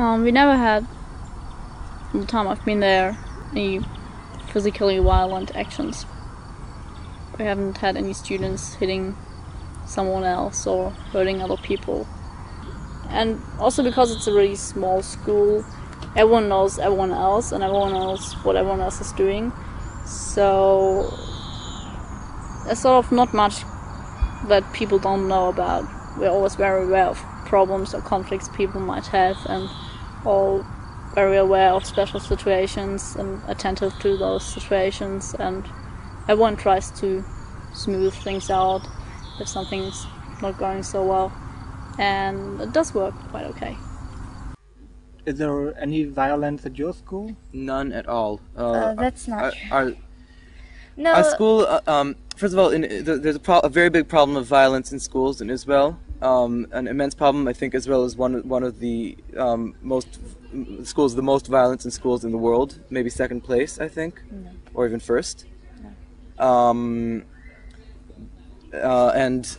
We never had, in the time I've been there, any physically violent actions. We haven't had any students hitting someone else or hurting other people. And also because it's a really small school, everyone knows everyone else and everyone knows what everyone else is doing. So there's sort of not much that people don't know about. We're always very aware of problems or conflicts people might have, and all very aware of special situations and attentive to those situations, and everyone tries to smooth things out if something's not going so well, and it does work quite okay. Is there any violence at your school? None at all. That's not true. No. Our school, first of all, there's a very big problem of violence in schools in Israel. An immense problem. I think Israel is one of the most violence in schools in the world. Maybe second place, I think, or even first. No. And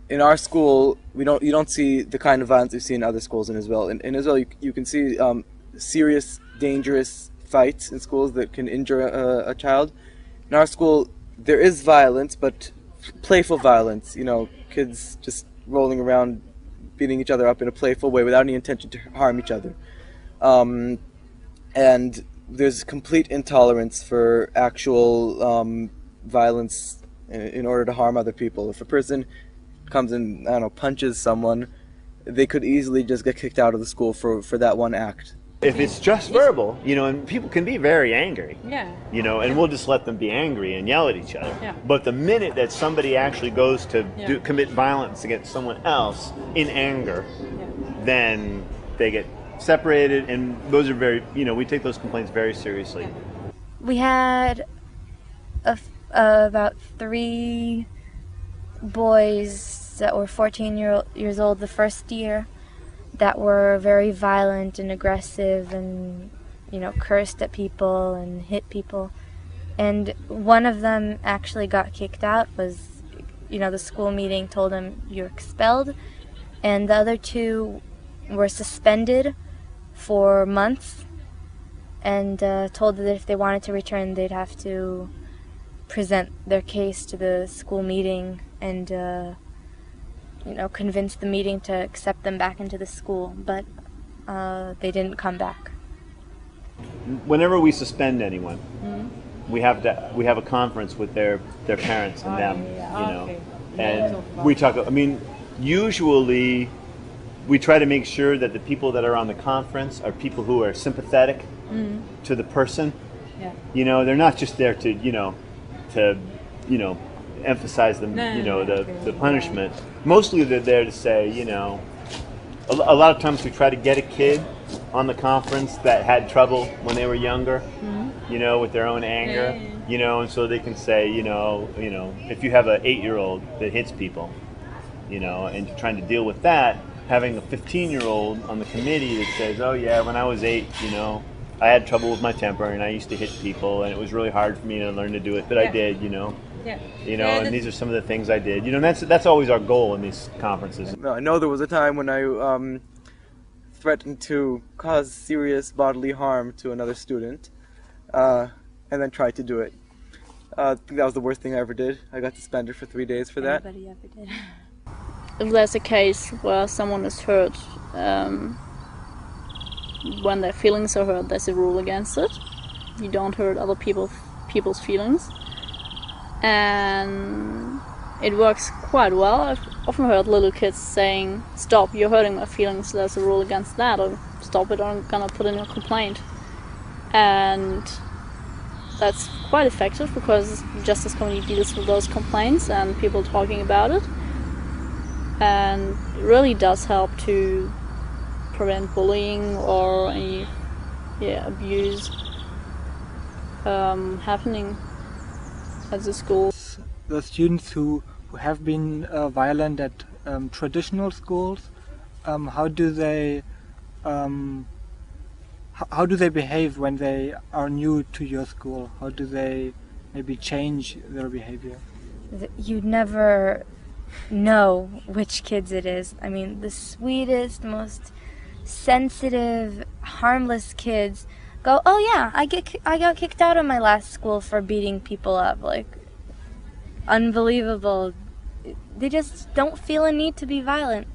in our school, you don't see the kind of violence you see in other schools in Israel. In Israel, you can see serious, dangerous fights in schools that can injure a child. In our school, there is violence, but playful violence. Kids just rolling around, beating each other up in a playful way without any intention to harm each other. And there's complete intolerance for actual violence in order to harm other people. If a person comes and, punches someone, they could easily just get kicked out of the school for that one act. If it's just verbal, and people can be very angry, and we'll just let them be angry and yell at each other. Yeah. But the minute that somebody actually goes to commit violence against someone else in anger, then they get separated, and those are very, we take those complaints very seriously. We had about 3 boys that were 14 years old the first year that were very violent and aggressive and, cursed at people and hit people. And one of them actually got kicked out, the school meeting told him, "You're expelled." And the other 2 were suspended for months and told that if they wanted to return, they'd have to present their case to the school meeting and convince the meeting to accept them back into the school, but they didn't come back. Whenever we suspend anyone, we have a conference with their parents and them, and we talk. Usually we try to make sure that the people that are on the conference are people who are sympathetic to the person. Yeah. They're not just there to emphasize the punishment. Mostly they're there to say, a lot of times we try to get a kid on the conference that had trouble when they were younger, with their own anger, and so they can say, if you have an 8-year-old that hits people, and you're trying to deal with that, having a 15-year-old on the committee that says, oh yeah, when I was 8, I had trouble with my temper and I used to hit people and it was really hard for me to learn to do it, but I did, and these are some of the things I did. That's always our goal in these conferences. I know there was a time when I threatened to cause serious bodily harm to another student, and then tried to do it. I think that was the worst thing I ever did. I got suspended for 3 days for that. Everybody ever did. If there's a case where someone is hurt, when their feelings are hurt, there's a rule against it. You don't hurt other people's feelings. And it works quite well. I've often heard little kids saying, "Stop, you're hurting my feelings, there's a rule against that," or "Stop it, I'm gonna put in a complaint." And that's quite effective because the justice community deals with those complaints and people talking about it. And it really does help to prevent bullying or any abuse happening at the school. The students who have been violent at traditional schools, how do they behave when they are new to your school? How do they maybe change their behavior? You'd never know which kids it is. I mean, the sweetest, most sensitive, harmless kids go, oh yeah, I got kicked out of my last school for beating people up. Like, unbelievable. They just don't feel a need to be violent.